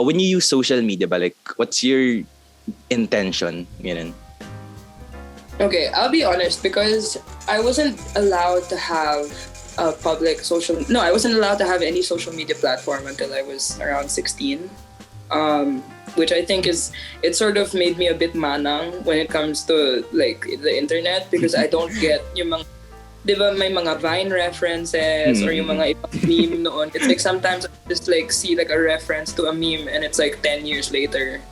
when you use social media ba, like, what's your intention? Ganun. Okay, I'll be honest, because I wasn't allowed to have a public social... No, I wasn't allowed to have any social media platform until I was around 16. Which I think it sort of made me a bit manang when it comes to like the internet, because I don't get yung mga, di ba, may mga Vine references or yung mga ibang meme noon. It's like sometimes I just like see like a reference to a meme and it's like 10 years later.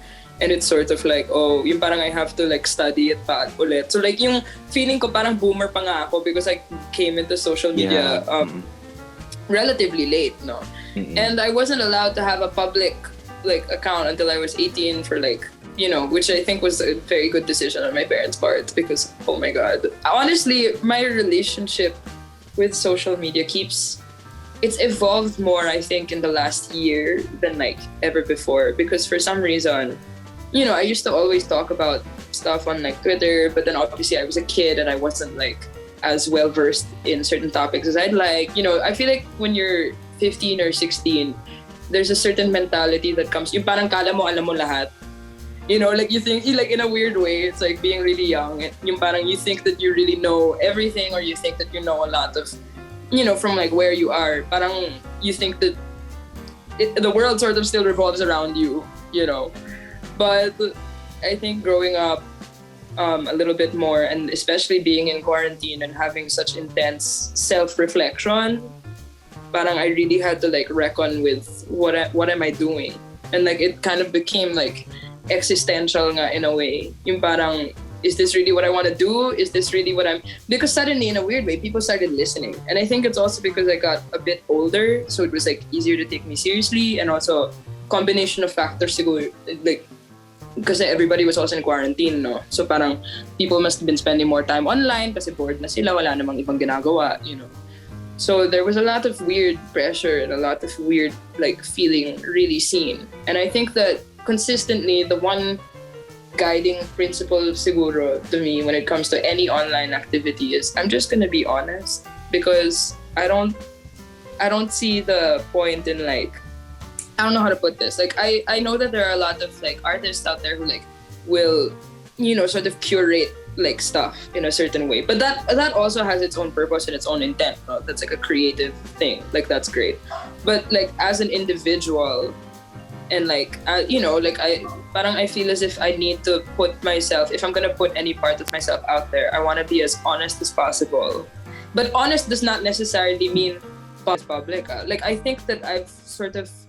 And it's sort of like, oh, yung parang I have to like study it pa ulit. So like yung feeling ko parang boomer pa nga ako, because I came into social media relatively late, no? And I wasn't allowed to have a public like account until I was 18 for like, you know, which I think was a very good decision on my parents' part, because oh my god, honestly, my relationship with social media it's evolved more, I think, in the last year than like ever before, because for some reason, you know, I used to always talk about stuff on like Twitter, but then obviously I was a kid and I wasn't like as well versed in certain topics as I'd like. You know, I feel like when you're 15 or 16, there's a certain mentality that comes, yung parang kala mo alam mo lahat. You know, like you think, like in a weird way, it's like being really young. Yung parang you think that you really know everything, or you think that you know a lot of, you know, from like where you are. Parang you think that the world sort of still revolves around you, you know. But I think growing up a little bit more, and especially being in quarantine and having such intense self-reflection, parang I really had to like reckon with what am I doing, and like it kind of became like existential nga in a way. Yung parang, is this really what I want to do? Is this really what I'm? Because suddenly, in a weird way, people started listening, and I think it's also because I got a bit older, so it was like easier to take me seriously, and also combination of factors siguro, like because everybody was also in quarantine, no? So parang people must have been spending more time online kasi bored na sila, wala namang ibang ginagawa, you know. So there was a lot of weird pressure and a lot of weird like feeling really seen. And I think that consistently the one guiding principle siguro to me when it comes to any online activity is I'm just gonna be honest, because I don't see the point in like, I don't know how to put this. Like I know that there are a lot of like artists out there who like will, you know, sort of curate like stuff in a certain way, but that also has its own purpose and its own intent, no? That's like a creative thing, like that's great. But like as an individual, and like you know, like I feel as if I need to put myself, if I'm gonna put any part of myself out there, I want to be as honest as possible. But honest does not necessarily mean public. Like I think that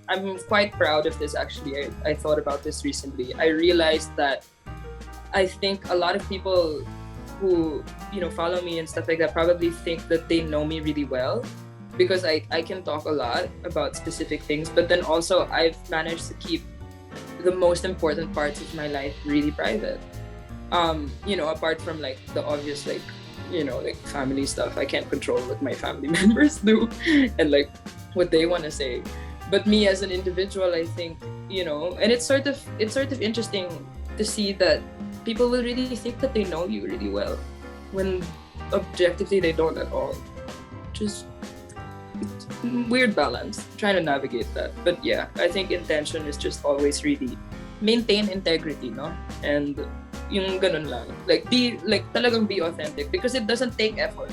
I'm quite proud of this actually. I thought about this recently. I realized that I think a lot of people who, you know, follow me and stuff like that probably think that they know me really well, because I can talk a lot about specific things, but then also I've managed to keep the most important parts of my life really private. You know, apart from like the obvious, like, you know, like family stuff. I can't control what my family members do and like what they want to say. But me as an individual, I think, you know, and it's sort of interesting to see that people will really think that they know you really well when objectively they don't at all. Just weird balance, trying to navigate that. But yeah, I think intention is just always really maintain integrity, no? And yung ganun lang. Like talagang be authentic, because it doesn't take effort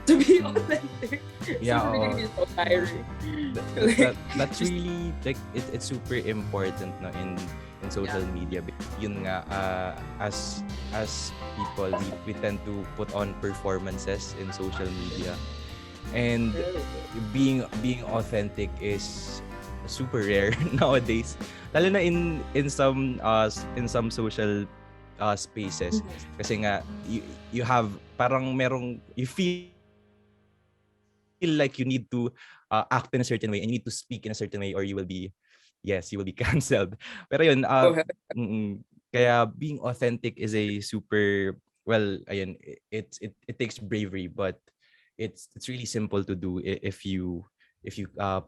to be authentic. Yeah, it's so tiring. That's really like it's super important, no, in social media. Yun nga, as people, we tend to put on performances in social media, and being authentic is super rare nowadays, lalo na in some social spaces, kasi nga you have parang you feel like you need to act in a certain way and you need to speak in a certain way or you will be canceled. Pero yun, kaya being authentic is a super, well, ayun, it takes bravery, but it's really simple to do if you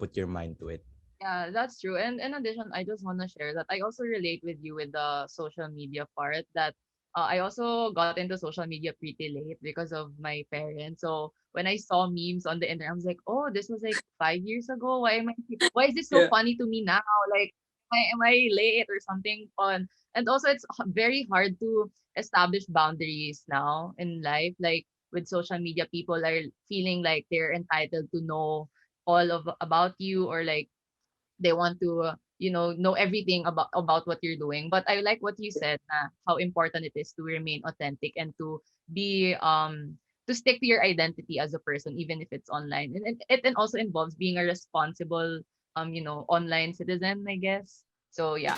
put your mind to it. Yeah, that's true. And in addition, I just want to share that I also relate with you with the social media part, that I also got into social media pretty late because of my parents. So when I saw memes on the internet, I was like, oh, this was like 5 years ago. Why is this so Yeah. funny to me now? Like, am I late or something on? And also, it's very hard to establish boundaries now in life. Like with social media, people are feeling like they're entitled to know all of about you, or like they want to know everything about what you're doing. But I like what you said, na how important it is to remain authentic and to be to stick to your identity as a person even if it's online. And it also involves being a responsible online citizen, I guess. So yeah.